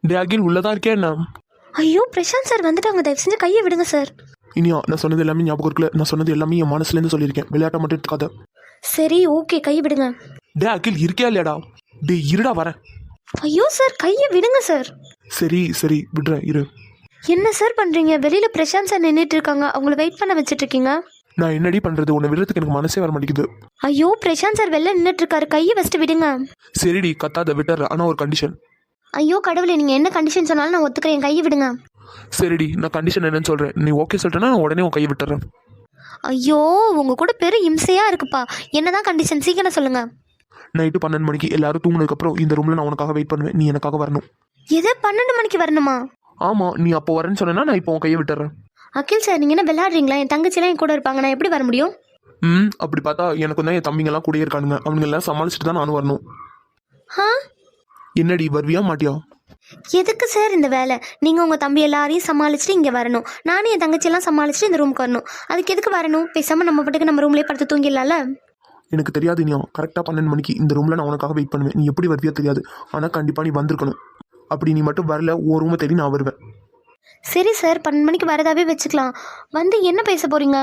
டே அகில் உள்ளதான் இருக்கே என்ன? ஐயோ பிரசாந்த் சார் வந்துட்டாங்க, தயவு செஞ்சு கையை விடுங்க சார். இனியா நான் சொன்னது எல்லாமே ஞாபகம் இருக்குல்ல? நான் சொன்னது எல்லாமே என் மனசுலேருந்து சொல்லியிருக்கேன், விளையாட்ட மட்டும் எடுத்துக்காத. சரி ஓகே, கையை விடுங்க. டே அகில் இருக்கியா இல்லையாடா? டே இருடா வரேன். ஐயோ சார் கையை விடுங்க சார். சரி சரி விடுறேன் இரு. என்ன சார் பண்ணுறீங்க? வெளியில் பிரசாந்த் சார் நின்றுட்டு இருக்காங்க, அவங்கள வெயிட் பண்ண வச்சுட்டு இருக்கீங்க. நான் என்னடி பண்ணுறது, உன்னை விடுறதுக்கு எனக்கு மனசே வர மாட்டேங்குது. ஐயோ பிரசாந்த் சார் வெளில நின்றுட்டு இருக்காரு, கையை ஃபஸ்ட்டு விடுங்க. சரிடி கத்தாத, விட்டுற. ஆனால் ஒரு கண்டிஷன். ஐயோ கடவுளே, நீங்கள் என்ன கண்டிஷன் சொன்னாலும் நான் ஒத்துக்கிறேன், கையை விடுங்க. சரிடி நான் கண்டிஷன் என்னன்னு சொல்கிறேன், நீ ஓகே சொல்லிட்டேன்னா நான் உடனே உன் கையை விட்டுறேன். ஐயோ உங்கள் கூட பெரிய இம்சையாக இருக்குப்பா. என்னதான் கண்டிஷன் சீக்கிரம் சொல்லுங்க. நைட்டு 12 மணிக்கு எல்லாரும் தூங்கினதுக்கப்புறம் இந்த ரூமில் நான் உனக்காக வெயிட் பண்ணுவேன், நீ எனக்காக வரணும். எது 12 மணிக்கு வரணுமா? ஆமாம், நீ அப்போ வரேன்னு சொன்னா நான் இப்போ உன் கையை விட்டுறேன். அகில் சார் நீங்கள் என்ன விளையாடுறீங்களா? என் தங்கச்சிலாம் என் கூட இருப்பாங்க, நான் எப்படி வர முடியும்? அப்படி பார்த்தா எனக்கு தான் என் தம்பிங்கெல்லாம் கூட இருக்கானுங்க, அவங்க எல்லாம் சமாளிச்சுட்டு தான் நானும் வரணும். ஆ என்னடி வருவியா மாட்டியா? எதுக்கு சார் இந்த வேலை? நீங்கள் உங்கள் தம்பி எல்லாரையும் சமாளிச்சுட்டு இங்கே வரணும், நானும் என் தங்கச்சியெல்லாம் சமாளிச்சுட்டு இந்த ரூமுக்கு வரணும். அதுக்கு எதுக்கு வரணும்? பேசாமல் நம்ம பாட்டுக்கு நம்ம ரூம்லேயே படுத்து தூங்கிடலாம்ல. எனக்கு தெரியாது இனியா, கரெக்டாக 12 மணிக்கு இந்த ரூமில் நான் உனக்காக வெயிட் பண்ணுவேன், நீ எப்படி வருவியா தெரியாது, ஆனால் கண்டிப்பாக நீ வந்திருக்கணும். அப்படி நீ மட்டும் வரல, ஒரு ரூமை தேடி நான் வருவேன். சரி சார் 12 மணிக்கு வரதாவே வச்சுக்கலாம். வந்து என்ன பேச போகிறீங்க?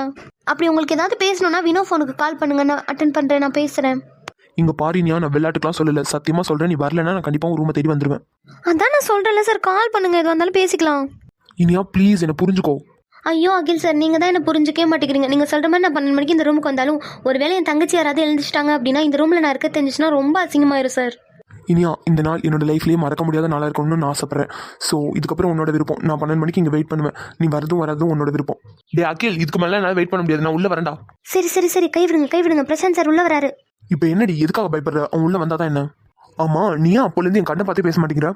அப்படி உங்களுக்கு ஏதாவது பேசணுன்னா வினோ ஃபோனுக்கு கால் பண்ணுங்க, நான் அட்டன் பண்ணுறேன், நான் பேசுகிறேன். இங்கே பாரினியா, நான் விளையாட்டுக்கெலாம் சொல்லலை, சத்தியமாக சொல்கிறேன், நீ வரலன்னா நான் கண்டிப்பாக ஒரு ரூமை தேடி வந்துடுவேன். அதான் நான் சொல்கிறேன்ல சார், கால் பண்ணுங்க, எது வந்தாலும் பேசிக்கலாம். இனியா ப்ளீஸ் என்னை புரிஞ்சுக்கோ. ஐயோ அகில் சார், நீங்கள் தான் என்ன புரிஞ்சுக்கவே மாட்டேங்கிறீங்க. நீங்கள் சொல்கிற மாதிரி நான் 12 மணிக்கு இந்த ரூமுக்கு வந்தாலும் ஒருவேளை என் தங்கச்சி யாராவது எழுந்துச்சிட்டாங்க அப்படின்னா இந்த ரூமில் நான் இருக்க தெரிஞ்சிச்சுன்னா ரொம்ப அசிங்கமாயிரும் சார். இனியா இந்த நாள் என்னோட லைஃப்லேயே மறக்க முடியாத நாளாக இருக்கணும்னு நான் ஆசைப்பட்றேன். ஸோ இதுக்கப்புறம் உன்னோட விருப்பம், நான் 12 மணிக்கு இங்கே வெயிட் பண்ணுவேன், நீ வரதும் உன்னோட விருப்பம். டே அகில் இதுக்கு மேலே என்னால் வெயிட் பண்ண முடியாது, நான் உள்ளே வரேன்டா. சரி சரி சரி, கை விடுங்க. பிரசாந்த் சார் உள்ளே வராரு. இப்போ என்னடி எதுக்காக பயப்படுற? அவன் உள்ளே வந்தால் தான் என்ன? ஆமாம் நீ அப்போலேருந்து என் கண்ணை பார்த்தே பேச மாட்டேங்கிற.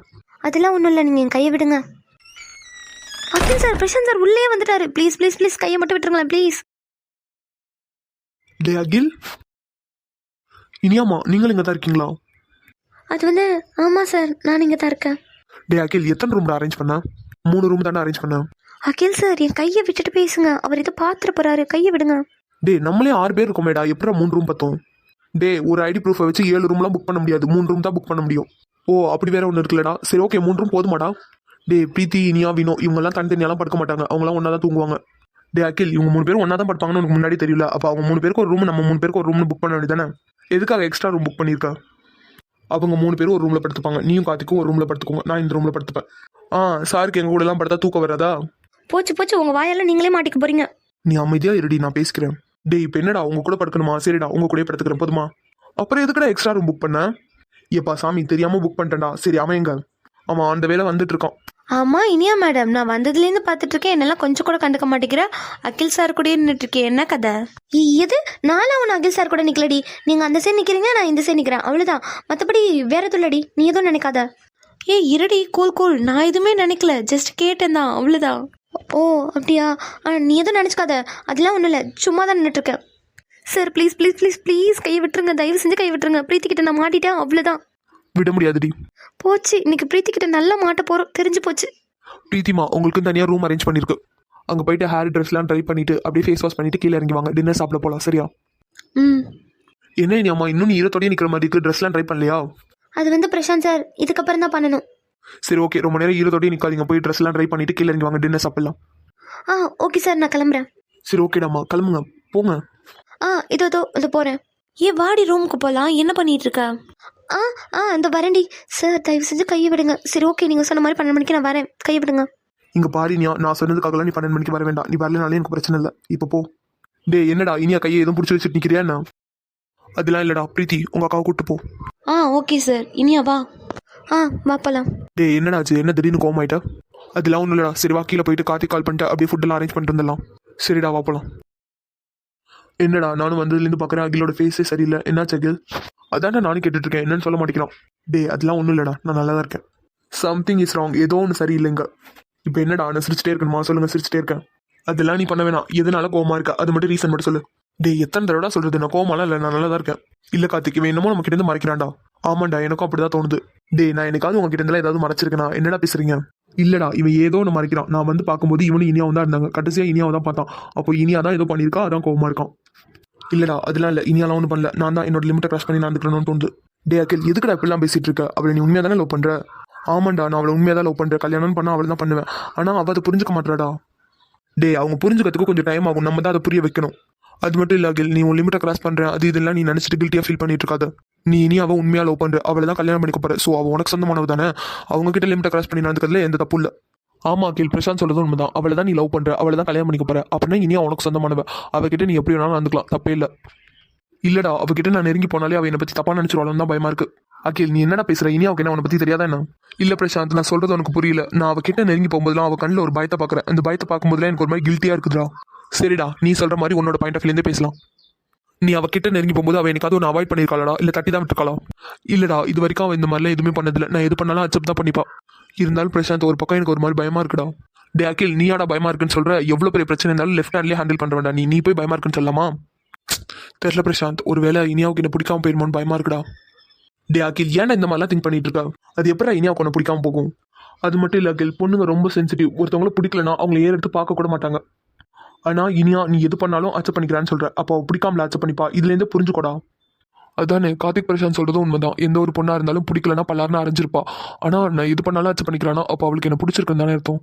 அதெல்லாம் ஒன்றும் இல்லை, நீங்கள் என் கையை விடுங்க. அகில் சார் பிரசாந்த் சார் உள்ளே வந்துட்டாரு, ப்ளீஸ் ப்ளீஸ் ப்ளீஸ் கையை மட்டும் விட்டுருங்களேன் ப்ளீஸ். டே அகில். இனியாமா நீங்கள் இங்கே தான் இருக்கீங்களா? அது வந்து ஆமாம் சார், நான் இங்கே தான் இருக்கேன். டே அகில் எத்தனை ரூம் அரேஞ்ச் பண்ண? 3 ரூம் தானே அரேஞ்ச் பண்ணேன். அகில் சார் என் கையை விட்டுட்டு பேசுங்க, அவர் எதோ பார்த்துட்டு போகிறாரு, கையை விடுங்க. டே நம்மளே 6 பேர் இருக்கோமேடா, எப்படா 3 ரூம் பார்த்தோம்? டே ஒரு ஐடி ப்ரூஃபை வச்சு 7 ரூம்லாம் புக் பண்ண முடியாது, 3 ரூம் தான் புக் பண்ண முடியும். ஓ அப்படி வேற ஒன்று இருக்குல்லடா. சரி ஓகே 3 ரூம் போதுமாடா? டே பிரீத்தி இனியா வினோ இவங்கெல்லாம் தனித்தனியெல்லாம் படுக்க மாட்டாங்க, அவங்களாம் ஒன்றா தான் தூங்குவாங்க. டே அகில் இவங்க 3 பேரும் ஒன்றா தான் படுப்பாங்கன்னு உனக்கு முன்னாடி தெரியல? அப்போ அவங்க 3 பேருக்கு ஒரு ரூம், நம்ம 3 பேருக்கு ஒரு ரூம்னு புக் பண்ண வேண்டியதானே? எதுக்காக எக்ஸ்ட்ரா ரூம் புக் பண்ணியிருக்கா? அவங்க 3 பேரும் ஒரு ரூமில் படுத்துப்பாங்க, நீயும் கார்த்திக்கும் ஒரு ரூமில் படுத்துக்கோங்க, நான் இந்த ரூமில் படுத்துப்பேன். சாருக்கு எங்கள் கூடலாம் படுத்தா தூக்கம் வராதா? போச்சு உங்கள் வாயெல்லாம் நீங்களே மாட்டிக்க போகிறீங்க. நீ அமைதியாக இருடி, நான் பேசிக்கிறேன். டே இப்போ என்னடா உங்க கூட படுக்கணுமா? சரிடா உங்க கூட படுத்துக்கிறேன் போதுமா? அப்புறம் எதுக்குடா எக்ஸ்ட்ரா ரூம் புக் பண்ண? ஏப்பா சாமி தெரியாமல் புக் பண்ணிட்டேன்டா. சரி அவன் எங்க? அவன் அந்த வேலை வந்துட்டு இருக்கான். ஆமாம் இனியா மேடம், நான் வந்ததுலேருந்து பார்த்துட்ருக்கேன், என்னெல்லாம் கொஞ்சம் கூட கண்டுக்க மாட்டேங்கிற. அகில் சார் கூட நின்றுட்டுருக்கேன், என்ன கதை? எது நானும் அவன் அகில் சார் கூட நிற்கலடி, நீங்கள் அந்த சைடு நிற்கிறீங்க, நான் இந்த சைடு நிற்கிறேன், அவ்வளோதான். மற்றபடி வேற எதுவும் இல்லடி, நீ எதுவும் நினைக்காத. இருடி கூல், நான் எதுவுமே நினைக்கல, ஜஸ்ட் கேட்டேன் தான், அவ்வளோதான். ஓ அப்படியா? நீ எதுவும் நினச்சிக்காத, அதெல்லாம் ஒன்றும் இல்லை, சும்மா தான் நின்றுட்டுருக்கேன். Sir please please please please கையை விட்டுருங்க, தயவு செஞ்சு கை விட்டுருங்க. பிரீத்திக்கிட்ட நான் மாட்டிட்டேன், அவ்வளோதான். விட முடியாதுடி. போச்சு, இன்னைக்கு பிரீத்திக்கிட்ட நல்லா மாட்ட போகிறோம், தெரிஞ்சு போச்சு. பிரீத்திமா உங்களுக்கு தனியாக ரூம் அரேஞ்ச் பண்ணியிருக்கு, அங்கே போயிட்டு ஹேர் ட்ரெஸ்லாம் ட்ரை பண்ணிட்டு அப்படியே ஃபேஸ் வாஷ் பண்ணிட்டு கீழே இறங்கி வாங்க, டின்னர் சாப்பிட போகலாம். சரியா? என்ன இனி அம்மா இன்னும் நீ ஈரத்தோடய நிற்கிற மாதிரி இருக்குது, ட்ரெஸ்லாம் ட்ரை பண்ணலையா? அது வந்து பிரசாந்த் சார் இதுக்கப்புறம் தான் பண்ணணும். சரி ஓகே ரொம்ப நேரம் ஈரத்தோடய நிற்காதீங்க, போய் ட்ரெஸ்லாம் ட்ரை பண்ணிட்டு கீழே இறங்கி வாங்க, டின்னர் சாப்பிடலாம். ஓகே சார் நான் கிளம்புறேன். சரி ஓகேடாம்மா கிளம்புங்க போங்க. இதோ போகிறேன். வாடி ரூமுக்கு போகலாம், என்ன பண்ணிட்டு இருக்க? இந்த வரேன்டி. சார் தயவு செஞ்சு கையை விடுங்க. சரி ஓகே நீங்கள் சொன்ன மாதிரி 12 மணிக்கு நான் வரேன், கையை விடுங்க. இங்கே பாரினியா நான் சொன்னதுக்காகலாம் நீ 12 மணிக்கு வர வேண்டாம், நீ வரலனாலே எனக்கு பிரச்சனை இல்லை, இப்போ போ. டே என்னடா இனியா கையை எதுவும் பிடிச்சி வச்சுட்டு நிற்கிறியா என்ன? அதெல்லாம் இல்லைடா பிரீத்தி உங்கள் அக்காவை கூப்பிட்டு போ. ஓகே சார் இனியா வா. வா போகலாம். டே என்னடா ஆச்சு, என்ன திடீர்னு கோமாயிட்டா? அதெல்லாம் ஒன்றும் இல்லைடா. சரி வா கீழே போயிட்டு கார்த்திக் கால் பண்ணிட்டு அப்படியே ஃபுட்டெல்லாம் அரேஞ்ச் பண்ணிட்டு வந்துடலாம். சரிடா வா போகலாம். என்னடா நானும் வந்ததுலேருந்து பார்க்குறேன், அகிலோட ஃபேஸே சரியில்லை, என்னாச்சு அகில்? அதான்டா நானும் கேட்டுட்ருக்கேன், என்னன்னு சொல்ல மாட்டேங்கிறான். டே அதெல்லாம் ஒன்றும் இல்லைடா, நான் நல்லா தான் இருக்கேன். சம்திங் இஸ் ராங், ஏதோ ஒன்று சரியில்லைங்க. இப்போ என்னடா நான் சிரிச்சிட்டே இருக்கணுமா? சொல்லுங்கள் சிரிச்சிட்டே இருக்கேன். அதெல்லாம் நீ பண்ண வேணாம், எதனால கோவமா இருக்கா அது மட்டும் ரீசன் மட்டும் சொல்லு. டே எத்தனை தடவை சொல்கிறது, நான் கோவமாலாம் இல்லை, நான் நல்லா தான் இருக்கேன். இல்லை கார்த்திக் இவன் என்னமோ நம்ம கிட்டேருந்து மறைக்கிறான்டா. ஆமாண்டா எனக்கும் அப்படி தான் தோணுது. டே நான் எனக்காவது உங்ககிட்ட இருந்தாலும் ஏதாவது மறைச்சிருக்கேனா? என்னடா பேசுறீங்க? இல்லடா இவன் ஏதோ ஒன்று மறைக்கிறான். நான் வந்து பார்க்கும்போது இவனும் இனியாவும் தான் இருந்தாங்க, கடைசியாக இனியாவை தான் பார்த்தான். அப்போ இனியா தான் ஏதோ பண்ணியிருக்கா, அதான் கோவமா இருக்கான். இல்லடா அதெல்லாம் இல்லை, இனியாலாம் ஒன்றும் பண்ணல, நான் தான் என்னோட லிமிட்டை க்ராஷ் பண்ணி நடந்துக்கணும்னு தோணுது. டே அகில் எதுக்குடா இப்படிலாம் பேசிட்டு இருக்க? அவளை நீ உண்மையாக தானே லவ் பண்ணுற? ஆமாண்டா, நான் அவளை உண்மையாக தான் லவ் பண்ணுறேன். கல்யாணம் பண்ணால் அவளை தான் பண்ணுவேன். ஆனால் அவள் அதை புரிஞ்சுக்க மாட்டாடா. டேய், அவங்க புரிஞ்சுக்கிறதுக்கு கொஞ்சம் டைம் ஆகும். நம்ம தான் அதை புரிய வைக்கணும். அது மட்டும் இல்லை அகில், நீ உன் லிமிட்டை கிராஸ் பண்ணுறேன் அது இதெல்லாம் நீ நினச்சிட்டு கில்ட்டியாக ஃபீல் பண்ணிட்டு இருக்காத. நீ இனி அவள் உண்மையாக லவ் பண்ணுற, அவளை தான் கல்யாணம் பண்ணிக்க போகிற. ஸோ அவள் உனக்கு சொந்தமானவு தானே. அவங்க கிட்ட லிமிட்டை கிராஸ் பண்ணி நடந்துக்கிறதுல எந்த தப்பு இல்லை. ஆமா அகில், பிரசாந்த் சொல்றது உண்மைதான். அவளை தான் நீ லவ் பண்ணுற, அவளை தான் கல்யாணம் பண்ணிக்க போகிற. அப்படின்னா இனியா உனக்கு சொந்தமானவ. அவகிட்ட நீ எப்படி வேணாலும் நடந்துக்கலாம், தப்பே இல்லை. இல்லடா, அவகிட்ட நான் நெருங்கி போனாலே அவள் என்னை பற்றி தப்பாக நினச்சிருவாளும் தான் பயமா இருக்கு. அகில், நீ என்னடா பேசுற? இனி அவக்கு என்ன உன்னை பற்றி தெரியாதா என்ன? இல்லை பிரசாந்த், நான் சொல்றது உனக்கு புரியல. நான் அவகிட்ட நெருங்கி போகும்போதுலாம் அவள் கண்ணில் ஒரு பயத்தை பார்க்குறேன். அந்த பயத்தை பார்க்கும்போதுலாம் எனக்கு ஒரு மாதிரி கில்ட்டியாக இருக்குதுடா. சரிடா, நீ சொல்ற மாதிரி உன்னோட பாயிண்ட் ஆஃப் வியூலேருந்தே பேசலாம். நீ அவகிட்ட நெருங்கி போகும்போது அவள் எனக்கு ஒன்று அவாய்ட் பண்ணியிருக்காளா, இல்லை தட்டி தான் விட்டுருக்காளா? இல்லடா, இது வரைக்கும் அவள் இந்த மாதிரிலாம் எதுவுமே பண்ணதில்லை. நான் எது பண்ணாலும் அக்செப்ட் தான் பண்ணிப்பா. இருந்தாலும் பிரசாந்த், ஒரு பக்கம் எனக்கு ஒரு மாதிரி பயமா இருக்குடா. டே அகில், நீயாடா பயமா இருக்குன்னு சொல்ற? எவ்வளோ பெரிய பிரச்சனை இருந்தாலும் லெஃப்ட் ஹேண்ட்லேயே ஹேண்டில் பண்ண வேண்டாம். நீ போய் பயமா இருக்குன்னு சொல்லலாமா? தெரியல பிரசாந்த், ஒரு வேளை இனியாவுக்கு என்ன பிடிக்காம போயிருமோன்னு பயமா இருக்குடா. டே அகில், ஏன்டா இந்த மாதிரிலாம் திங்க் பண்ணிட்டு இருக்கா? அது எப்படா இனியாவுக்கு ஒன்று பிடிக்காம போகும்? அது மட்டும் இல்லை அகில், பொண்ணுங்க ரொம்ப சென்சிட்டிவ். ஒருத்தவங்கள பிடிக்கலனா அவங்களை எடுத்து பார்க்க கூட மாட்டாங்க. ஆனால் இனியா நீ எது பண்ணாலும் அக்செப்ட் பண்ணிக்கிறான்னு சொல்ற. அப்போ பிடிக்காமல அக்செப்ட் பண்ணிப்பா. இதுலேருந்து புரிஞ்சுக்கூடா. அதானே கார்த்திக் பிரசாந்த் சொல்றதும் உண்மைதான். எந்த ஒரு பொண்ணா இருந்தாலும் பிடிக்கலனா பல்லாருன்னு அரைஞ்சிருப்பா. ஆனால் நான் எது பண்ணாலும் அக்செப்ட் பண்ணிக்கிறானா அப்போ அவளுக்கு என்ன பிடிச்சிருக்குன்னு தானே அர்த்தம்.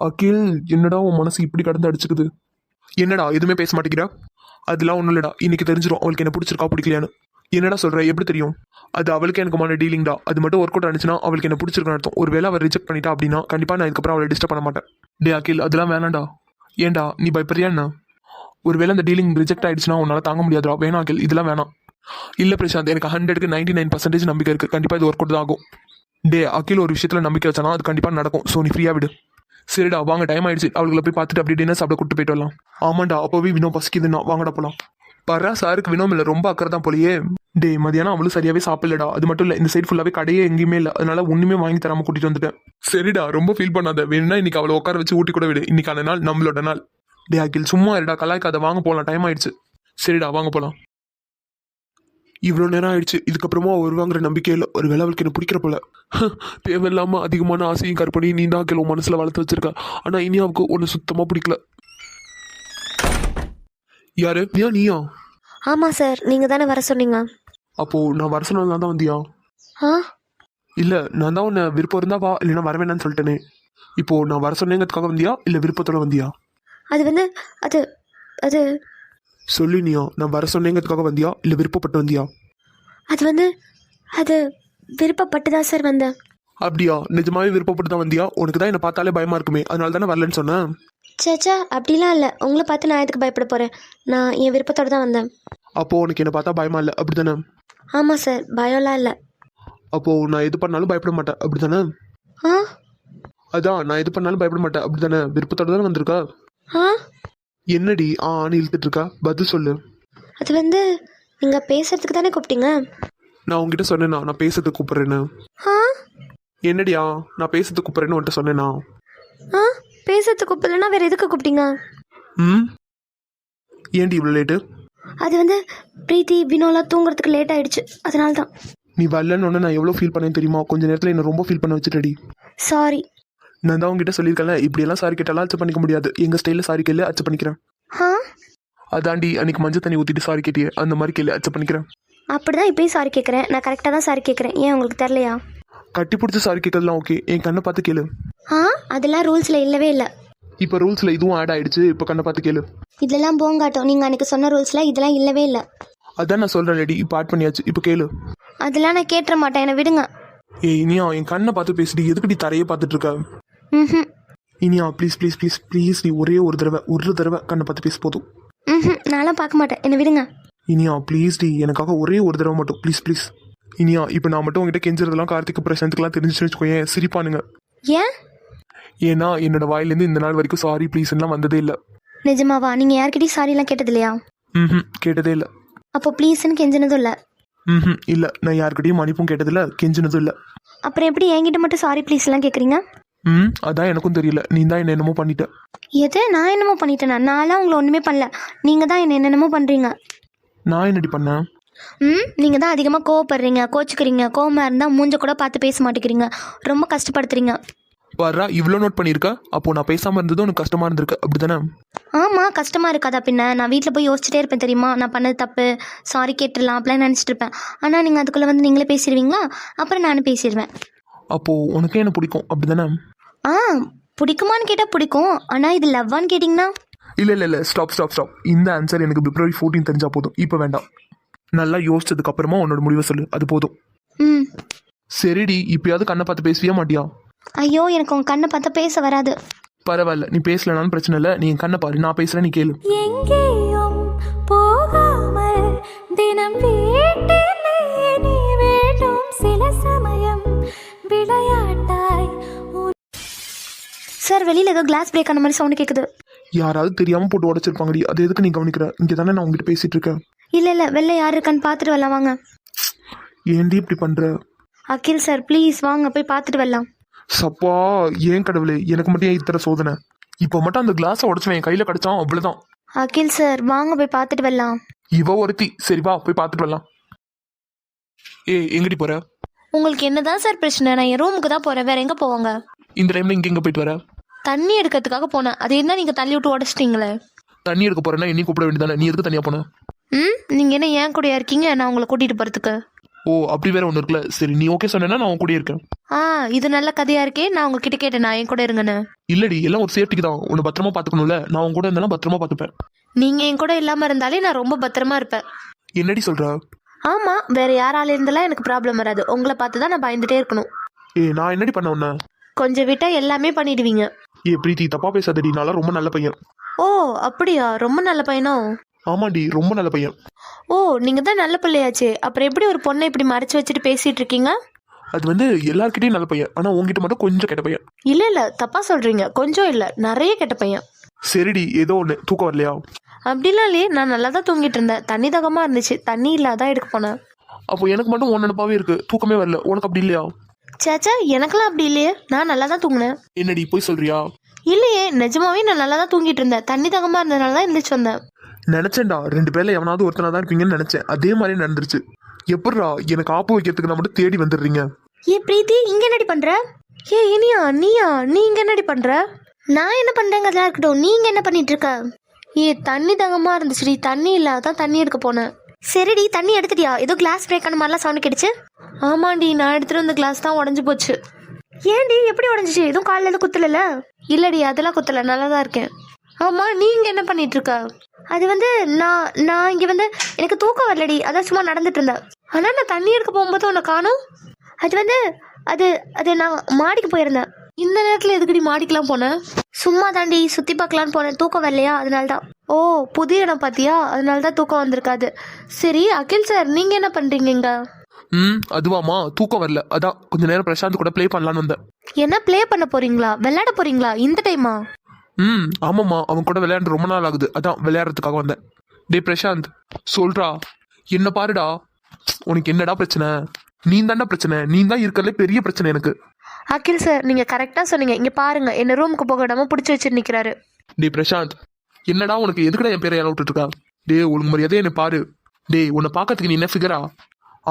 அகில், என்னடா உன் மனசு இப்படி கடந்து அடிச்சுக்குது? என்னடா எதுவுமே பேச மாட்டேங்கிறா? அதெல்லாம் ஒன்றும் இல்லடா, இன்னைக்கு தெரிஞ்சிடும் அவளுக்கு என்ன பிடிச்சிருக்கா பிடிக்கலையான்னு. என்னடா சொல்ற? எப்படி தெரியும்? அது அவளுக்கு எனக்குமான டீலிங்டா. அது மட்டும் ஒர்க் அவுட் ஆனிச்சுன்னா அவளுக்கு என்ன பிடிச்சிருக்குன்னு அர்த்தம். ஒரு வேளை அவள் ரிஜெக்ட் பண்ணிட்டா அப்படின்னா கண்டிப்பாக நான் இதுக்கப்புறம் அவளை டிஸ்டர்ப் பண்ண மாட்டேன். டே அகில், அதெல்லாம் வேணாண்டா. ஏன்டா நீ பயப்படுறியா என்ன? ஒருவேளை அந்த டீலிங் ரிஜெக்ட் ஆயிடுச்சுன்னா உன்னால் தாங்க முடியாதுடா. வேணாம் அகில், இதெல்லாம் வேணாம். இல்லை பிரசாந்த், எனக்கு 100க்கு 99% நம்பிக்கை இருக்குது. கண்டிப்பாக இது ஒர்க் அவுட் தான் ஆகும். டே அகில், ஒரு விஷயத்தில் நம்பிக்கை வச்சானா அது கண்டிப்பாக நடக்கும். ஸோ நீ ஃப்ரீயாக விடு. சரிடா, வாங்க, டைம் ஆயிடுச்சு. அவளுகளை போய் பார்த்துட்டு அப்படி டின்னர் சாப்பிட கூட்டு போயிட்டு வரலாம். ஆமாண்டா, அப்போவே வினோ பசிக்குதுன்னா வாங்கடா போகலாம். பரா சாருக்கு வினோம் இல்லை, ரொம்ப அக்கறை தான் போலியே. டே மதியானம் அவளும் சரியாவே சாப்பிடலடா. அது மட்டும் இல்லை, இந்த சைடு ஃபுல்லாகவே கடையே எங்கேயுமே இல்லை. அதனால ஒன்றுமே வாங்கி தராமல் கூட்டிட்டு வந்துட்டேன். சரிடா, ரொம்ப ஃபீல் பண்ணாத. வேணும்னா இன்னைக்கு அவளை உட்கார வச்சு ஊட்டி கூட விடு. இன்னைக்கான நாள் நம்மளோட நாள். டே அகில், சும்மா இருடா, கலாய்க்காத. வாங்க போகலாம், டைம் ஆயிடுச்சு. சரிடா, வாங்க போகலாம். இவ்வளோ நேரம் ஆயிடுச்சு. இதுக்கப்புறமா வருவாங்கிற நம்பிக்கை இல்லை. ஒரு வேளை அவளுக்கு என்ன பிடிக்கிற போல. தேவையில்லாமல் அதிகமான ஆசையும் கற்பனை நீ தான் அகில் மனசில் வளர்த்து வச்சிருக்க. ஆனால் இனி அவளுக்கு ஒன்று சுத்தமாக பிடிக்கல. யாரு? நீயா? ஆமாம் சார், நீங்கள் தானே வர சொன்னீங்க. அப்போது நான் வர சொன்னதுனால தான் வந்தியா? ஆ இல்லை, நான் தான் உன்னை விருப்பம் இருந்தா வா, இல்லைன்னா வர வேணான்னு சொல்லிட்டேனே. இப்போது நான் வர சொன்னேங்கிறதுக்காக வந்தியா இல்லை விருப்பத்தோட வந்தியா? அது வந்து அது அது சொல்லி நீயா, நான் வர சொன்னேங்கிறதுக்காக வந்தியா இல்லை விருப்பப்பட்டு வந்தியா? அது வந்து அது விருப்பப்பட்டு தான் சார் வந்தேன். அப்படியா? நிஜமாவே விருப்பப்பட்டு தான் வந்தியா? உனக்கு தான் என்னை பார்த்தாலே பயமா இருக்குமே, அதனால தானே வரலன்னு சொன்னேன். சேச்சா, அப்படிலாம் இல்லை. உங்களை பார்த்து நான் எதுக்கு பயப்பட போகிறேன்? நான் என் விருப்பத்தோடு தான் வந்தேன். அப்போது உனக்கு என்னை பார்த்தா பயமா இல்லை, அப்படி தானே? ஆமாம் சார், பயம்லாம் இல்லை. அப்போது நான் எது பண்ணாலும் பயப்பட மாட்டேன், அப்படி தானே? ஆ அதான், நான் எது பண்ணாலும் பயப்பட மாட்டேன், அப்படி தானே? விருப்பத்தோடு தானே வந்திருக்கா? ஆ என்னடி ஆன்னு இழுத்துட்டு இருக்கா? பதில் சொல்லு. அது வந்து நீங்கள் பேசுறதுக்கு தானே கூப்பிட்டீங்க. நான் உங்ககிட்ட சொன்னேனா நான் பேசுறதுக்கு கூப்பிட்றேன்னு? ஆ என்னடியா, நான் பேசுறதுக்கு கூப்பிட்றேன்னு உன்கிட்ட சொன்னேனா? ஆ பேசுறதுக்கு கூப்பிடலன்னா வேறு எதுக்கு கூப்பிட்டீங்க? ம் ஏன்டி இவ்வளோ லேட்டு? அது வந்து பிரீத்தி வினோலாம் தூங்குறதுக்கு லேட் ஆயிடுச்சு, அதனால தான். நீ வரலன்னு ஒன்று நான் எவ்வளோ ஃபீல் பண்ணேன்னு தெரியுமா? கொஞ்ச நேரத்தில் என்ன ரொம்ப ஃபீல் பண்ண வச்சுட்டடி. சாரி. நான் தான் உங்ககிட்ட சொல்லியிருக்கேன்ல, இப்படியெல்லாம் சாரி கேட்டாலாம் அச்சப் பண்ணிக்க முடியாது. எங்கள் ஸ்டைலில் சாரி கேள்வி அச்சப் பண்ணிக்கிறேன். ஆ அதாண்டி அன்னைக்கு மஞ்சள் தண்ணி ஊற்றிட்டு சாரி கேட்டியே, அந்த மாதிரி கேள்வி அச்சப் பண்ணிக்கிறேன். அப்படி தான் இப்போயும் சாரி கேட்குறேன். நான் கரெக்டாக தான் சாரி கேட்குறேன். ஏன் உங்களுக்கு தெரிலையா? கட்டி பிடிச்சி சாரி கேட்கறதுலாம் ஓகே, என் கண்ணை பார்த்து கேளு. ஆ அதெல்லாம் ரூல்ஸில் இல்லவே இல்லை. இப்போ ரூல்ஸில் இதுவும் ஆட் ஆயிடுச்சு. இப்போ கண்ணை பார்த்து கேளு. இதெல்லாம் போங்காட்டம். நீங்கள் அன்றைக்கி சொன்ன ரூல்ஸில் இதெல்லாம் இல்லவே இல்லை. அதான் நான் சொல்கிறேன் லேடி, இப்போ ஆட் பண்ணியாச்சு. இப்போ கேளு. அதெல்லாம் நான் கேட்டுற மாட்டேன், என்னை விடுங்க. ஏய் இனியா, என் கண்ணை பார்த்து பேசிட்டு எதுக்கடி தரையே பார்த்துட்டு இருக்க? ம் Iniya please please please please, நீ ஒரே ஒரு தடவை கண்ணை பார்த்து பேச போதும். ம் நான்லாம் பார்க்க மாட்டேன், என்னை விடுங்க. இனியா ப்ளீஸ் டி, எனக்காக ஒரே ஒரு தடவை மட்டும் ப்ளீஸ் ப்ளீஸ். இனியா, இப்போ நான் மட்டும் உங்ககிட்ட கெஞ்சுறதெல்லாம் கார்த்திக் பிரசாந்துக்கெல்லாம் தெரிஞ்சுன்னு வச்சுக்கோங்க, சிரிப்பானுங்க. ஏன்? ஏன்னா என்னோட வாயிலேருந்து இந்த நாள் வரைக்கும் சாரி ப்ளீஸ்லாம் வந்ததே இல்லை. நிஜமாவா? நீங்கள் யார்கிட்டயும் சாரிலாம் கேட்டது இல்லையா? கேட்டதே இல்லை. அப்போ ப்ளீஸ்ன்னு கெஞ்சினதும் இல்லை? இல்லை, நான் யார்கிட்டையும் மன்னிப்பும் கேட்டதில்ல, கெஞ்சினதும் இல்லை. அப்புறம் எப்படி என்கிட்ட மட்டும் சாரி ப்ளீஸ்லாம் கேட்குறீங்க? அதான் எனக்கும் தெரியல. நீ தான் என்ன என்னமோ பண்ணிட்ட. எது? நான் என்னமோ பண்ணிட்டேனா? நான்லாம் உங்களை ஒன்றுமே பண்ணல. நீங்கள் தான் என்ன என்னென்னமோ பண்ணுறீங்க. நான் என்னடி பண்ணேன்? நீங்கள் தான் அதிகமாக கோவப்படுறீங்க, கோச்சுக்கிறீங்க. கோவமாக இருந்தால் மூஞ்ச கூட பார்த்து பேச மாட்டேங்கிறீங்க. ரொம்ப கஷ்டப்படுத்துறீங்க. வர்றா, இவ்வளோ நோட் பண்ணியிருக்க. அப்போது நான் பேசாமல் இருந்தது உனக்கு கஷ்டமாக இருந்திருக்கு, அப்படி தானே? ஆமாம், கஷ்டமாக இருக்காதா பின்ன? நான் வீட்டில் போய் யோசிச்சுட்டே இருப்பேன் தெரியுமா, நான் பண்ணது தப்பு, சாரி கேட்டுடலாம் அப்படிலாம் நினச்சிட்டு இருப்பேன். ஆனால் நீங்கள் அதுக்குள்ளே வந்து நீங்களே பேசிடுவீங்களா? அப்புறம் நானும் பேசிடுவேன். அப்போது உனக்கே என்ன பிடிக்கும் அப்படி தானே? ஆ பிடிக்குமான்னு கேட்டால் பிடிக்கும், ஆனால் இது லவ்வான்னு கேட்டிங்கன்னா இல்லை ஸ்டாப். இந்த ஆன்சர் எனக்கு February 14 தெரிஞ்சா போதும், இப்போ வேண்டாம். நல்லா யோசிச்சதுக்கு அப்புறமா உன்னோட முடிவை சொல்லு, அது போதும். ம். சரிடி, இப்பயாவது கண்ணை பார்த்து பேசவே மாட்டியா? ஐயோ எனக்கு உங்கள் கண்ணை பார்த்தா பேச வராது. பரவாயில்ல, நீ பேசலனாலும் பிரச்சனை இல்லை. நீ என் கண்ணை பாரு, நான் பேசுகிறேன், நீ கேளு. எங்கேயும் போகாமல் தினம் வீட்டிலே நீ வேண்டும் சில சமயம் விளையாட்டாய் சார் வெளியில் ஏதோ கிளாஸ் பிரேக் ஆன மாதிரி சவுண்டு கேட்குது. யாராவது தெரியாமல் போட்டு உடச்சிருப்பாங்கடி, அது எதுக்கு நீ கவனிக்கிற? இங்கே தானே நான் உங்ககிட்ட பேசிகிட்டு இருக்கேன். இல்லை வெளில யார் இருக்கான்னு பார்த்துட்டு வரலாம் வாங்க. ஏன்டி இப்படி பண்ணுற? அகில் சார் ப்ளீஸ் வாங்க போய் பார்த்துட்டு வரலாம். சப்பா, ஏன் கடவுளே, எனக்கு மட்டும் ஏன் இத்தனை சோதனை? இப்போ மட்டும் அந்த கிளாஸை உடச்சுவேன், என் கையில் கிடச்சான் அவ்வளோதான். அகில் சார் வாங்க போய் பார்த்துட்டு வரலாம். இவ ஒருத்தி, சரி வா போய் பார்த்துட்டு வரலாம். எங்கடி போற? உங்களுக்கு என்னதான் சார் பிரச்சனை? நான் என் ரூமுக்கு தான் போகிறேன், வேற எங்கே போவாங்க? இந்த டைம்ல இங்க எங்க போயிட்டு வர? தண்ணி எடுக்கிறதுக்காக போனேன், அது என்ன நீங்கள் தள்ளி விட்டு உடச்சிட்டிங்களே. தண்ணி எடுக்க போறேன்னா என்னையும் கூப்பிட வேண்டியதானே, நீ எதுக்கு தனியா போன? நீங்கள் என்ன ஏன் கூடயா இருக்கீங்க நான் உங்களை கூட்டிகிட்டு போகிறதுக்கு? ஓ அப்படி வேற ஒன்று இருக்குல்ல. சரி நீ ஓகே சொன்னா நான் உன் கூட இருக்கேன். இது நல்ல கதையா இருக்கே. நான் உங்ககிட்ட கேட்டேன் நான் என் கூட இருங்கன்னு. இல்லடி, எல்லாம் ஒரு சேஃப்டிக்கு தான். உன்னை பத்திரமா பாத்துக்கணும்ல, நான் உன் கூட இருந்தாலும் பத்திரமா பாத்துப்பேன். நீங்க என் கூட இல்லாம இருந்தாலே நான் ரொம்ப பத்திரமா இருப்பேன். என்னடி சொல்ற? ஆமா, வேற யாரால இருந்தாலும் எனக்கு ப்ராப்ளம் வராது. உங்களை பார்த்து தான் நான் பயந்துட்டே இருக்கணும். நான் என்னடி பண்ண உன்ன? கொஞ்சம் விட்டா எல்லாமே பண்ணிடுவீங்க. பிரீத்தி தப்பா பேசாதடி, நான் ரொம்ப நல்ல பையன். ஓ அப்படியா, ரொம்ப நல்ல பையனோ? ஆமாடி, ரொம்ப நல்ல பையன். ஓ நீங்க தான் நல்ல பிள்ளையாச்சே, அப்புறம் எப்படி ஒரு பொண்ணை இப்படி மறைச்சு வச்சுட்டு பேசிட்டு இருக்கீங்க? அது வந்து எல்லார்கிட்டயும் நல்ல பையன், ஆனா உங்ககிட்ட மட்டும் கொஞ்சம் கெட்ட பையன். இல்ல தப்பா சொல்றீங்க, கொஞ்சம் இல்ல நிறைய கெட்ட பையன். சரிடி, ஏதோ ஒண்ணு. தூக்கம் வரலையா? அப்படிலாம் இல்லையே, நான் நல்லா தான் தூங்கிட்டு இருந்தேன். தண்ணி தாகமா இருந்துச்சு, தண்ணி இல்லாதான் எடுக்க போனேன். அப்போ எனக்கு மட்டும் ஒன்னு நினைப்பாவே இருக்கு, தூக்கமே வரல. உனக்கு அப்படி இல்லையா? சேச்சா எனக்கெல்லாம் அப்படி இல்லையே, நான் நல்லா தான் தூங்கினேன். என்னடி போய் சொல்றியா? இல்லையே நிஜமாவே நான் நல்லா தான் தூங்கிட்டு இருந்தேன். தண்ணி தாகமா இருந்ததுனால தான் எழுந்திரிச்சு வந்தேன். நினைச்சேன்டா, 2 பேர்ல எவனாவது ஒருத்தனா தான் இருப்பீங்கன்னு நினைச்சேன். அதே மாதிரி நடந்துருச்சு. எப்படிடா எனக்கு ஆப்பு வைக்கிறதுக்கு நான் மட்டும் தேடி வந்துடுறீங்க? பிரீத்தி இங்க என்னடி பண்ற? இனியா நீ இங்க என்னடி பண்ற? நான் என்ன பண்றேங்கிறதா இருக்கட்டும், நீங்க என்ன பண்ணிட்டு இருக்க? தண்ணி தாகமா இருந்துச்சுடி, தண்ணி இல்லாதான் தண்ணி எடுக்க போனேன். சரிடி, தண்ணி எடுத்துட்டியா? ஏதோ கிளாஸ் பிரேக் ஆன மாதிரிலாம் சவுண்ட் கிடைச்சு. ஆமாண்டி, நான் எடுத்துட்டு வந்த கிளாஸ் தான் உடஞ்சு போச்சு. ஏன்டி எப்படி உடஞ்சிச்சு? எதுவும் காலில் எதுவும் குத்தல? இல்லடி அதெல்லாம் குத்தல, நல்லா தான் இருக்கேன். ஆமா நீங்க என்ன பண்ணிட்டு இருக்க? அது வந்து நான் இங்க வந்து எனக்கு தூக்கம் வரலடி, அதான் சும்மா நடந்துட்டு இருந்தேன். ஆனா நான் தண்ணி எடுக்க போகும்போது உன்னை காணோம். அது வந்து அது நான் மாடிக்கு போயிருந்தேன். இந்த நேரத்துல எதுக்கடி மாடிக்கெல்லாம் போனேன்? சும்மா தாண்டி சுத்தி பார்க்கலான்னு போனேன், தூக்கம் வரலையா அதனால தான். ஓ புதிய இடம் பாத்தியா, அதனால தான் தூக்கம் வந்திருக்காது. சரி அகில் சார் நீங்க என்ன பண்றீங்க இங்க? அதுவாமா, தூக்கம் வரல, அதான் கொஞ்ச நேரம் பிரசாந்த் கூட ப்ளே பண்ணலான்னு வந்தேன். என்ன ப்ளே பண்ண போறீங்களா? விளையாட போறீங்களா இந்த டைமா? ஆமாம்மா, அவன் கூட விளையாண்டு ரொம்ப நாள் ஆகுது, அதான் விளையாடுறதுக்காக வந்தேன். டே பிரசாந்த் சொல்றா, என்ன பாருடா. உனக்கு என்னடா பிரச்சனை? நீ தாண்டா பிரச்சனை, நீ தான் இருக்கிறதுல பெரிய பிரச்சனை எனக்கு. அகில் சார் நீங்க கரெக்டா சொன்னீங்க. இங்க பாருங்க, என்ன ரூமுக்கு போக விடாம பிடிச்சி வச்சு நிக்கிறாரு. டே பிரசாந்த், என்னடா உனக்கு எதுக்குடா என் பேரை விட்டுட்டு இருக்கா? டே ஒழுங்கு மரியாதை என்ன பாரு. டே உன்னை பாக்கிறதுக்கு நீ என்ன ஃபிகரா?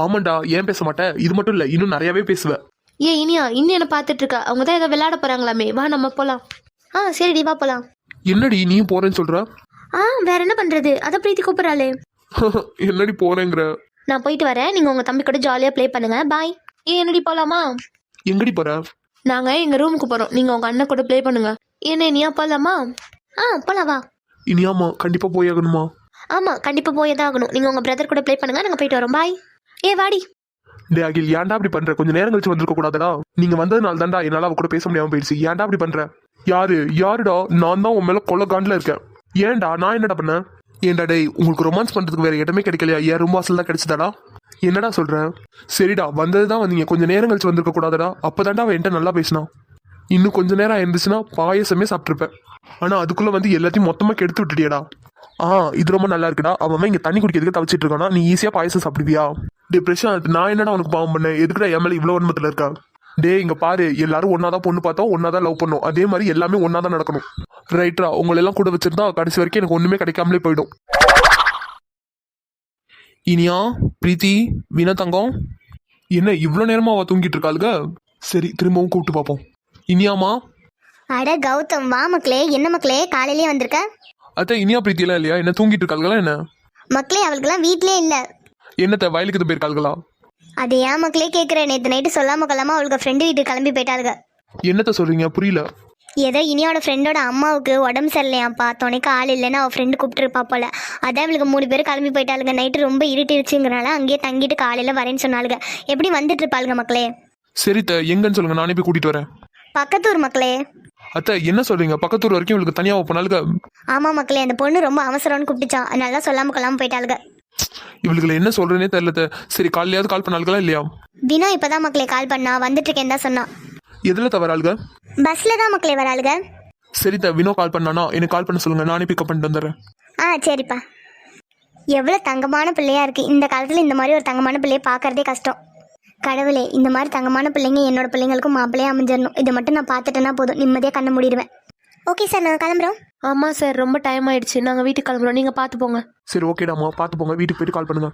ஆமாண்டா, ஏன் பேச மாட்டேன்? இது மட்டும் இல்ல, இன்னும் நிறையவே பேசுவேன். இனியா இன்னும் என்ன பாத்துட்டு இருக்கா? அவங்க தான் ஏதோ விளையாட போறாங்களாமே, வா நம்ம போலாம். சரிடி வா போலாம். என்னடி நீ போறேன்னு சொல்ற? வேற என்ன பண்றது, அத பிரீத்தி கூப்பிடறாளே. என்னடி போறேங்கிற? நான் போயிட்டு வரேன், நீங்க உங்க தம்பி கூட ஜாலியா ப்ளே பண்ணுங்க, பாய். என்னடி போலாமா? எங்கடி போற? நாங்க எங்க ரூமுக்கு போறோம், நீங்க உங்க அண்ணன் கூட ப்ளே பண்ணுங்க. என்ன இனியா போலாமா? போலாம் வா. இனியாமா கண்டிப்பா போயாகணுமா? ஆமா கண்டிப்பா போயே தான் ஆகணும். நீங்க உங்க பிரதர் கூட ப்ளே பண்ணுங்க, நாங்க போயிட்டு வரோம், பாய். வாடி. டே அகில், ஏன்டா அப்படி பண்ற? கொஞ்சம் நேரம் கழிச்சு வந்திருக்க கூடாதா? நீங்க வந்ததுனால தான்டா என்னால அவ கூட பேச முடியாம போயிடுச்சு. ஏன்டா அப்படி பண்ற? யாருடா? நான் தான் உன் மேல கொள்ள காண்டில் இருக்கேன். ஏன்டா நான் என்னடா பண்ணேன்? ஏன்டா டேய், உங்களுக்கு ரொமான்ஸ் பண்றதுக்கு வேற இடமே கிடைக்கலையா? ஏன் ரொம்ப வாசல் தான் கிடைச்சதாடா? என்னடா சொல்ற? சரிடா, வந்ததுதான் வந்தீங்க, கொஞ்சம் நேரம் கழிச்சு வந்திருக்க கூடாதடா. அப்பதான்டா அவன் என்கிட்ட நல்லா பேசினான். இன்னும் கொஞ்ச நேரம் இருந்துச்சுன்னா பாயசமே சாப்பிட்டுருப்பேன். ஆனா அதுக்குள்ள வந்து எல்லாத்தையும் மொத்தமா கெடுத்து விட்டுட்டியடா. இது ரொம்ப நல்லா இருக்குடா. அவன் இங்க தண்ணி குடிக்கிறதுக்கு தவிச்சிட்டு இருக்கானா, நீ ஈஸியா பாயசம் சாப்பிடுவியா? டே பிரசாந்த், நான் என்னடா உனக்கு பாவம் பண்ணேன்? எதுக்குடா என் மேல இவ்வளவு வன்மத்துல இருக்கா? டே இங்க பாரு, எல்லாரும் ஒன்னாதான் பொண்ணு பார்த்தோம், ஒன்னாதான் லவ் பண்ணோம். அதே மாதிரி எல்லாமே ஒன்னாதான் நடக்கணும். ரைட்ரா? உங்களை எல்லாம் கூட வச்சிருந்தா கடைசி வரைக்கும் எனக்கு ஒண்ணுமே கிடைக்காமலே போயிடும். இனியா, பிரீத்தி, வீணா தங்கம், என்ன இவ்வளவு நேரமா அவ தூங்கிட்டு இருக்காளுங்க? சரி திரும்பவும் கூப்பிட்டு பார்ப்போம். இனியாமா? அட கௌதம், வா மக்களே. என்ன மக்களே காலையிலே வந்திருக்க? அத்தை இனியா பிரீத்தி எல்லாம் இல்லையா? என்ன தூங்கிட்டு இருக்காளுங்களா என்ன? மக்களே அவளுக்கெல்லாம் வீட்லயே இல்ல. என்னத்த வயலுக்கு போயிருக்காளுங்களா? அது ஏன் மக்களே கேட்குறேன், நேற்று நைட்டு சொல்லாம கொள்ளாம அவளுக்கு ஃப்ரெண்டு வீட்டுக்கு கிளம்பி போயிட்டாளுங்க. என்னத்த சொல்றீங்க? புரியல. ஏதோ இனியோட ஃப்ரெண்டோட அம்மாவுக்கு உடம்பு சரியில்லையாப்பா, துணைக்கு ஆள் இல்லைன்னா அவள் ஃப்ரெண்டு கூப்பிட்டுருப்பா போல. அதான் அவளுக்கு 3 பேர் கிளம்பி போயிட்டாளுங்க. நைட்டு ரொம்ப இருட்டிருச்சுங்கிறனால அங்கேயே தங்கிட்டு காலையில் வரேன்னு சொன்னாளுங்க. எப்படி வந்துட்டு இருப்பாளுங்க மக்களே? சரித்த, எங்கன்னு சொல்லுங்க, நானே போய் கூட்டிட்டு வரேன். பக்கத்தூர் மக்களே. அத்தை என்ன சொல்றீங்க? பக்கத்தூர் வரைக்கும் இவளுக்கு தனியாக போனாலுங்க? ஆமாம் மக்களே, அந்த பொண்ணு ரொம்ப அவசரம்னு கூப்பிட்டுச்சான், அதனால தான் சொல்லாம கொள்ளாம போயிட்டாளுங்க. இவளுக்கு என்ன சொல்றேனே தெரியல. சரி, காலையாவது கால் பண்ணாளுங்களா இல்லையா? தினா இப்பதான் மக்களே கால் பண்ணா, வந்துட்டு இருக்கேன் தான் சொன்னா. எதுல தவறாளுங்க? பஸ்ல தான் மக்களே வராளுங்க. சரித்த, வினோ கால் பண்ணானா எனக்கு கால் பண்ண சொல்லுங்க, நானே பிக்கப் பண்ணிட்டு வந்துடுறேன். சரிப்பா. எவ்வளோ தங்கமான பிள்ளையா இருக்கு. இந்த காலத்தில் இந்த மாதிரி ஒரு தங்கமான பிள்ளையை பார்க்கறதே கஷ்டம். கடவுளே, இந்த மாதிரி தங்கமான பிள்ளைங்க என்னோட பிள்ளைங்களுக்கும் மாப்பிள்ளையே அமைஞ்சிடணும். இதை மட்டும் நான் பார்த்துட்டேன்னா போதும், நிம்மதியாக கண்ண மூடிடுவேன். ஓகே சார், நாங்கள் கிளம்புறோம். ஆமாம் சார், ரொம்ப டைம் ஆயிடுச்சு, நாங்கள் வீட்டுக்கு கிளம்புறோம், நீங்கள் பார்த்து போங்க. சரி ஓகேடாமா, பார்த்து போங்க. வீட்டுக்கு போயிட்டு கால் பண்ணுங்க.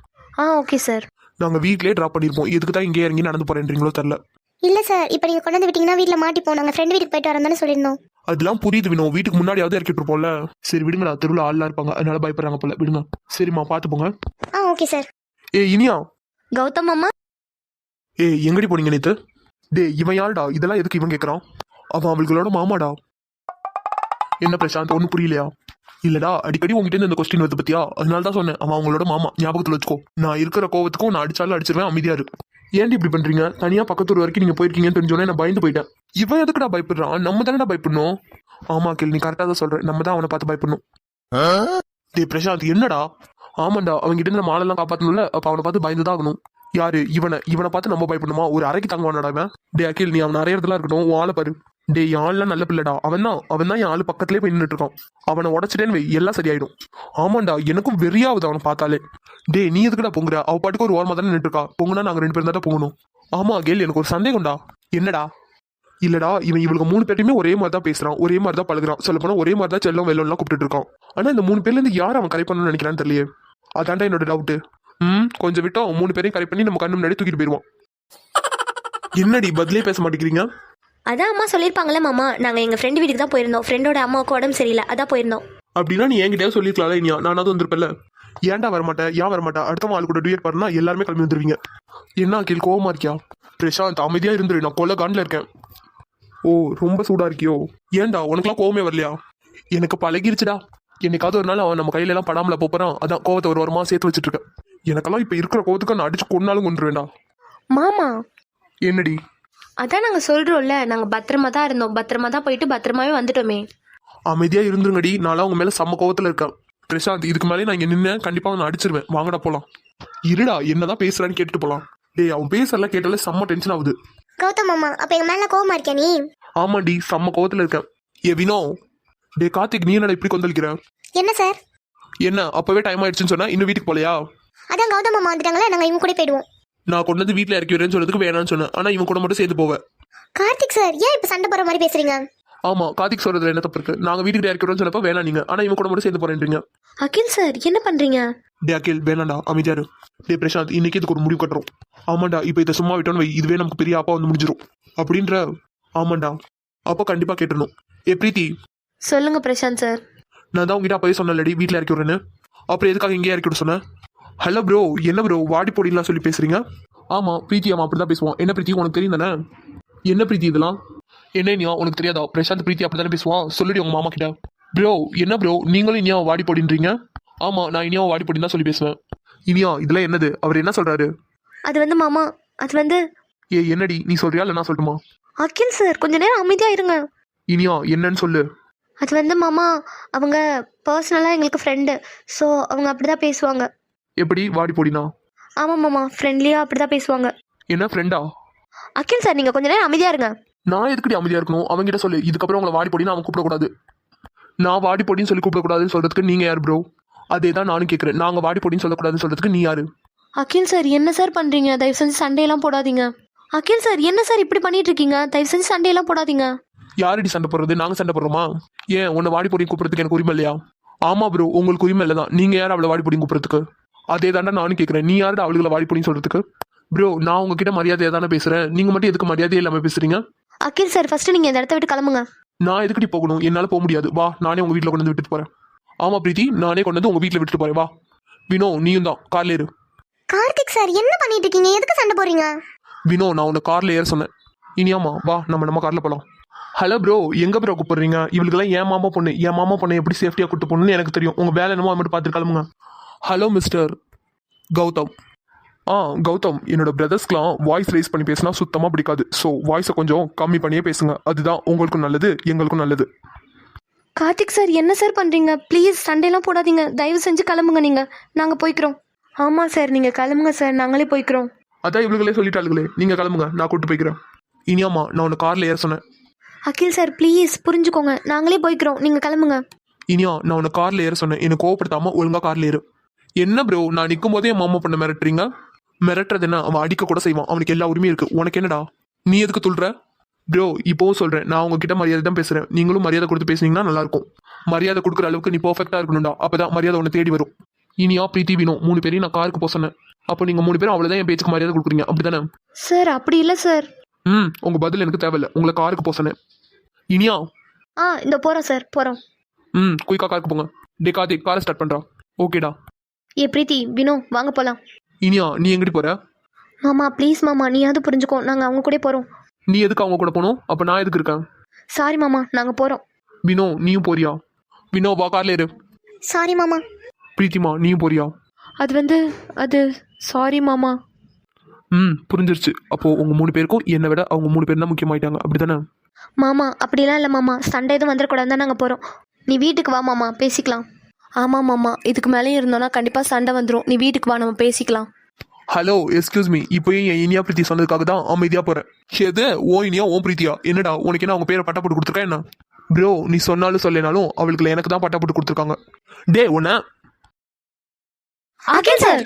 Okay sir. நாங்கள் வீட்லயே ட்ராப் பண்ணிருப்போம். எதுக்கு தான் இங்கே இறங்கி நடந்து போறேன்றீங்களோ தெரியல. இல்லை சார், இப்போ நீங்கள் கொண்டு வந்து விட்டீங்கன்னா வீட்டில் மாட்டிப்போம். நாங்கள் ஃப்ரெண்டு வீட்டுக்கு போயிட்டு வரேன் தானே சொல்லியிருந்தோம். அதெல்லாம் புரியுது வினோ, வீட்டுக்கு முன்னாடியாவது இறக்கிட்டு இருப்போம்ல. சரி விடுங்கடா, தெருவில் ஆள்லாம் இருப்பாங்க, அதனால பயப்படுறாங்க போல. விடுங்க. சரிம்மா, பார்த்து போங்க. Okay sir. இனியா. கௌதம் அம்மா. எங்கடி போனீங்க நேத்து? இவன் யாருடா? இதெல்லாம் எதுக்கு இவன் கேட்கறான்? அவன் அவங்களோட மாமாடா. என்ன பிரசாந்த், ஒன்றும் புரியலையா? இல்லடா, அடிக்கடி உங்ககிட்ட இருந்து இந்த கொஸ்டின் வருது பத்தியா, அதனால தான் சொன்னேன். அவன் அவங்களோட மாமா, ஞாபகத்தில் வச்சுக்கோ. நான் இருக்கிற கோவத்துக்கும் நான் அடிச்சாலும் அடிச்சிருவேன், அமைதியா இருக்கு. ஏன்டி இப்படி பண்றீங்க? தனியா பக்கத்தூர் வரைக்கும் நீங்க போயிருக்கீங்கன்னு தெரிஞ்சோன்னே நான் பயந்து போயிட்டேன். இவன் எதுக்குடா பயப்படுறான்? நம்ம தானடா பயப்படணும். ஆமா கேள், நீ கரெக்டா தான் சொல்ற. நம்ம தான் அவனை பார்த்து பயப்படணும். பிரசாந்த் என்னடா? ஆமாண்டா, அவங்க கிட்ட இருந்து மாலெல்லாம் காப்பாத்தணும்ல, அப்ப அவனை பார்த்து பயந்துதான் ஆகணும். யாரு? இவனை பார்த்து நம்ம பயப்படணுமா? ஒரு அறைக்கு தங்குவானடா இவன். அகில், நீ அவன் அறையறதுலாம் இருக்கட்டும், உன் ஆளை பாரு. என் ஆள்லாம் நல்ல பிள்ளைடா. அவன் தான் என் ஆளு பக்கத்துலேயே போய் நின்றுட்டு இருக்கான். அவனை உடச்சிட்டேன்னு வை, எல்லாம் சரியாயிடும். ஆமாண்டா, எனக்கும் வெறியாகுது அவனை பார்த்தாலே. நீ எதுக்குடா பொங்குற? அவ பாட்டுக்கு ஒரு ஓரமாக தானே நின்றுருக்கா. பொங்குனா நாங்கள் 2 பேரும் தான் போகணும். ஆமா கேள், எனக்கு ஒரு சந்தேகம்டா. என்னடா? இல்லடா, இவளுக்கு 3 பேருமே ஒரே மாதிரி தான் பேசுறான், ஒரே மாதிரி தான் பழகுறான். சொல்ல போனா ஒரே மாதிரி தான் செல்லம் வெள்ளம்லாம் கூப்பிட்டு இருக்கான். ஆனா இந்த 3 பேர்ல இருந்து யார் அவன் கரை பண்ணணும்னு நினைக்கிறான்னு தெரியலையே. அதான்டா என்னோட டவுட்டு. கொஞ்சம் விட்டோம், 3 பேரையும் கரை பண்ணி நம்ம கண்ணு முன்னாடி தூக்கிட்டு போயிடுவான். என்னடி பதிலே பேச மாட்டேங்கிறீங்க? அதான் அம்மா சொல்லியிருப்பாங்களே மாமா, நாங்கள் எங்கள் ஃப்ரெண்டு வீட்டுக்கு தான் போயிருந்தோம். ஃப்ரெண்டோட அம்மாவுக்கு உடம்பு சரியில்லை, அதான் போயிருந்தோம். அப்படின்னா நீ என்கிட்டயே சொல்லிருக்கலாம்ல இனியா, நானாவது வந்திருப்பேன்ல. ஏன்டா வரமாட்டேன்? ஏன் வரமாட்டேன்? அடுத்த ஆள் கூட டூயட் பாருனா எல்லாருமே கிளம்பி வந்துருவீங்க. என்ன அகில், கோவமா இருக்கியா? பிரசாந்த், அமைதியா இருந்துரு, நான் கொல்ல காண்டில் இருக்கேன். ஓ, ரொம்ப சூடா இருக்கியோ? ஏன்டா, உனக்குலாம் கோவமே வரலையா? எனக்கு பழகிருச்சுடா. என்னைக்காவது ஒரு நாள் அவன் நம்ம கையில எல்லாம் படாமல போறான், அதான் கோவத்தை ஒரு வாரமா சேர்த்து வச்சுட்டு இருக்கேன். எனக்கெல்லாம் இப்ப இருக்கிற கோவத்துக்கு நான் அடிச்சு கொண்டாலும் கொண்டுருவேண்டா. மாமா. என்னடி? அதான் நாங்கள் சொல்கிறோம்ல, நாங்கள் பத்திரமா தான் இருந்தோம், பத்திரமா தான் போயிட்டு பத்திரமாவே வந்துட்டோமே. அமைதியா இருந்துருங்கடி, நான்லாம் உங்க மேல செம்ம கோவத்துல இருக்கேன். பிரசாந்த், இதுக்கு மேலே நான் இங்க நின்று கண்டிப்பா நான் அடிச்சிருவேன். வாங்கடா போலாம். இருடா, என்னதான் பேசுறான்னு கேட்டுட்டு போலாம். அவன் பேசலாம் கேட்டாலே செம்ம டென்ஷன் ஆகுது. கௌதம் மாமா, அப்ப எங்க மேல கோவமா இருக்கியா நீ? ஆமாண்டி, செம்ம கோவத்துல இருக்கேன். வினோ. கார்த்திக், நீ என்னடா இப்படி கொந்தளிக்கிற? என்ன சார்? என்ன அப்பவே டைம் ஆயிடுச்சுன்னு சொன்னா இன்னும் வீட்டுக்கு போலையா? அதான் கௌதம் மாமா வந்துட்டாங்களே, நாங்க இவங்க கூட போயிடுவோம். நான் கொண்டு வந்து வீட்டுல இறக்கி வரேன்னு சொல்றதுக்கு வேணாம்னு சொன்னேன், ஆனா இவன் கூட மட்டும் சேர்த்து போவேன். கார்த்திக் சார், ஏன் இப்ப சண்டை போற மாதிரி பேசுறீங்க? ஆமா, கார்த்திக் சொல்றதுல என்ன தப்பு இருக்கு? நாங்க வீட்டுக்கு இறக்கி வரேன்னு சொன்னப்ப வேணாம் நீங்க, ஆனா இவன் கூட மட்டும் சேர்த்து போறேன்றீங்க. அகில் சார், என்ன பண்றீங்க? அகில், வேணாண்டா, அமைதியாரு. பிரசாந்த், இன்னைக்கு இதுக்கு ஒரு முடிவு கட்டுறோம். ஆமாண்டா, இப்ப இதை சும்மா விட்டோன்னு வை, இதுவே நமக்கு பெரிய அப்பா வந்து முடிஞ்சிடும் அப்படின்ற. ஆமாண்டா, அப்ப கண்டிப்பா கேட்டணும். பிரீத்தி. சொல்லுங்க பிரசாந்த் சார். நான் தான் உங்ககிட்ட அப்பவே சொன்னேன்லடி வீட்டுல இறக்கி விடுறேன்னு, அப்புறம் எதுக்காக இங்கே இறக்கி விட சொன்னேன்? ஹலோ ப்ரோ, என்ன ப்ரோ வாடி போடிலாம் சொல்லி பேசுறீங்க? ஆமா பிரீத்தி, அவன் அப்படிதான் பேசுவான். என்ன பிரீத்தி, உனக்கு தெரியும் தானே? என்ன பிரீத்தி இதெல்லாம்? என்ன நீ உனக்கு தெரியாதா? பிரசாந்த் பிரீத்தி அப்படித்தானே பேசுவான், சொல்லிடி உங்க மாமா கிட்ட. ப்ரோ, என்ன ப்ரோ நீங்களும் இனியா வாடி போடின்றீங்க? ஆமா, நான் இனியா வாடி போடின்னு தான் சொல்லி பேசுவேன். இனியா, இதெல்லாம் என்னது? அவர் என்ன சொல்றாரு? அது வந்து மாமா, அது வந்து. என்னடி நீ சொல்றியா இல்ல நான் சொல்லட்டுமா? அகில் சார், கொஞ்ச நேரம் அமைதியா இருங்க. இனியா, என்னன்னு சொல்லு. அது வந்து மாமா, அவங்க பர்சனலாக எங்களுக்கு ஃப்ரெண்டு, ஸோ அவங்க அப்படிதான் பேசுவாங்க. எப்படி வாடி போடினா? ஆமாம் மாமா, ஃப்ரெண்ட்லியாக அப்படிதான் பேசுவாங்க. என்ன ஃப்ரெண்டா? அகில் சார், நீங்கள் கொஞ்ச நேரம் அமைதியா இருங்க. நான் எதுக்கடி அமைதியா இருக்கணும்? அவங்ககிட்ட சொல்லு, இதுக்கப்புறம் உங்களை வாடி போடின்னு அவன் கூப்பிடக்கூடாது. நான் வாடி போடின்னு சொல்லி கூப்பிடக்கூடாதுன்னு சொல்றதுக்கு நீங்க யார் ப்ரோ? அதே தான் நானும் கேட்குறேன். நாங்கள் வாடி போடின்னு சொல்லக்கூடாதுன்னு சொல்றதுக்கு நீ யாரு? அகில் சார், என்ன சார் பண்ணுறீங்க? தயவு செஞ்சு சண்டையெல்லாம் போடாதீங்க. அகில் சார், என்ன சார் இப்படி பண்ணிட்டு இருக்கீங்க? தயவு செஞ்சு சண்டையெல்லாம் போடாதீங்க. யாரடி சண்டை போடுறது? நாங்க சண்டை போடுறோமா? ஏன் உன்னை வாடி பொடி கூப்பிடுறதுக்கு எனக்கு உரிமை இல்லையா? ஆமா ப்ரோ, உங்களுக்கு உரிமை இல்லை தான். நீங்க யார் அவளை வாடி பொடி கூப்பிடுறதுக்கு? அதே தாண்டா நானும் கேட்குறேன். நீ யாரு அவளுகளை வாடி பொடின்னு சொல்றதுக்கு? ப்ரோ, நான் உங்ககிட்ட மரியாதையா தானே பேசுறேன், நீங்க மட்டும் எதுக்கு மரியாதையே இல்லாம பேசுறீங்க? அகில் சார், ஃபர்ஸ்ட் நீங்க இந்த இடத்த விட்டு கிளம்புங்க. நான் எதுக்கடி போகணும்? என்னால போக முடியாது. வா, நானே உங்க வீட்டுல கொண்டு வந்து விட்டுட்டு போறேன். ஆமா பிரீத்தி, நானே கொண்டு வந்து உங்க வீட்டுல விட்டுட்டு போறேன். வா. வினோ, நீயும் தான் கார்ல ஏறு. கார்த்திக் சார் என்ன பண்ணிட்டு இருக்கீங்க? எதுக்கு சண்டை போறீங்க? வினோ, நான் உன்னை கார்ல ஏற சொன்னேன். இனியாமா வா, நம்ம கார்ல போலாம். ஹலோ ப்ரோ, எங்க ப்ரோ கூப்பிடுறீங்க? இவளுக்கெல்லாம் என் மாமா பொண்ணு எப்படி சேஃப்டியா கூட்டு போகணும்னு எனக்கு தெரியும். உங்க வேலை என்னமோ மட்டும் பார்த்துட்டு கிளம்புங்க. Hello mister Gautham. கௌதம், என்னோட பிரதர்ஸ்க்குலாம் வாய்ஸ் ரைஸ் பண்ணி பேசினா சுத்தமாக பிடிக்காது. ஸோ வாய்ஸை கொஞ்சம் கம்மி பண்ணியே பேசுங்க. அதுதான் உங்களுக்கும் நல்லது, எங்களுக்கும் நல்லது. கார்த்திக் சார் என்ன சார் பண்ணுறீங்க? ப்ளீஸ் சண்டையெல்லாம் போடாதீங்க. தயவு செஞ்சு கிளம்புங்க. நாங்கள் போய்க்கிறோம். ஆமாம் சார், நீங்கள் கிளம்புங்க சார், நாங்களே போய்க்கிறோம். அதான் இவளுகளே சொல்லிட்டாளுங்களே, நீங்க கிளம்புங்க, நான் கூட்டு போய்க்கிறேன். இனியாமா, நான் உன்னை கார்ல ஏற சொன்னேன். அகில் சார் ப்ளீஸ் புரிஞ்சுக்கோங்க, நாங்களே போய்க்கிறோம், நீங்கள் கிளம்புங்க. இனியா, நான் உன்னை கார்ல ஏற சொன்னேன். எனக்கு கோவப்படுத்தாம ஒழுங்கா கார்ல ஏறு. என்ன ப்ரோ, நான் நிற்கும் போதே என் மாமா பண்ண மிரட்டுறீங்க? மிரட்டுறது என்ன? அவன் அடிக்க கூட செய்வான். அவனுக்கு எல்லா உரிமையும் இருக்கு. உனக்கு என்னடா? நீ எதுக்கு துள்ளுற? ப்ரோ, இப்போவும் சொல்றேன், நான் உங்ககிட்ட மரியாதை தான் பேசுறேன். நீங்களும் மரியாதை கொடுத்து பேசுனீங்கன்னா நல்லா இருக்கும். மரியாதை கொடுக்குற அளவுக்கு நீ பர்ஃபெக்டா இருக்கணும்டா. அப்பதான் மரியாதை உன்னை தேடி வரும். இனியா, பிரீத்தி, வினோ 3 பேரையும் நான் காருக்கு போக சொன்னேன். அப்போ நீங்க 3 பேரும் அவ்வளவுதான் என் பேச்சுக்கு மரியாதை கொடுக்குறீங்க, அப்படிதானே? சார் அப்படி இல்லை சார். உங்க பதில் எனக்கு தேவையில்லை. உங்களை காருக்கு போக சொன்னேன். இனியா. இந்த போகிறோம் சார், போகிறோம். குயிக்கா காருக்கு போங்க. டே கார்த்திக், காரை ஸ்டார்ட் பண்றா. ஓகேடா. ஏ பிரீத்தி, வினோ வாங்க போகலாம். இனியா, நீ எங்கிட்டு போற? மாமா ப்ளீஸ் மாமா, நீயாவது புரிஞ்சுக்கோ, நாங்கள் அவங்க கூட போகிறோம். நீ எதுக்கு அவங்க கூட போகணும்? அப்ப நான் எதுக்கு இருக்கேன்? சாரி மாமா, நாங்கள் போகிறோம். வினோ, நீயும் போறியா? வினோ வா, கார்ல ஏறு. சாரி மாமா. பிரீத்திமா, நீயும் போறியா? அது சாரி மாமா. புரிஞ்சிருச்சு. அப்போ உங்க 3 பேருக்கும் என்னை விட அவங்க 3 பேர் தான் முக்கியமாயிட்டாங்க, அப்படிதானே? மாமா அப்படிலாம் இல்லை மாமா, சண்டை எதுவும் வந்துடக்கூடாது தான் நாங்கள் போகிறோம். நீ வீட்டுக்கு வா மாமா, பேசிக்கலாம். ஆமாம் மாமா, இதுக்கு மேலேயும் இருந்தோன்னா கண்டிப்பாக சண்டை வந்துடும். நீ வீட்டுக்கு வா, நம்ம பேசிக்கலாம். Hello, excuse me. இப்போயும் என் இனியா பிரீத்தி சொன்னதுக்காக தான் அமைதியா போறேன். எது ஓ இனியா ஓ பிரீத்தியா? என்னடா உனக்கு என்ன அவங்க பேரை பட்டா போட்டு கொடுத்துருக்கா என்ன? ப்ரோ, நீ சொன்னாலும் சொல்லினாலும் அவளுக்கு எனக்கு தான் பட்டா போட்டு கொடுத்துருக்காங்க. டே உன்ன அகில் சார்.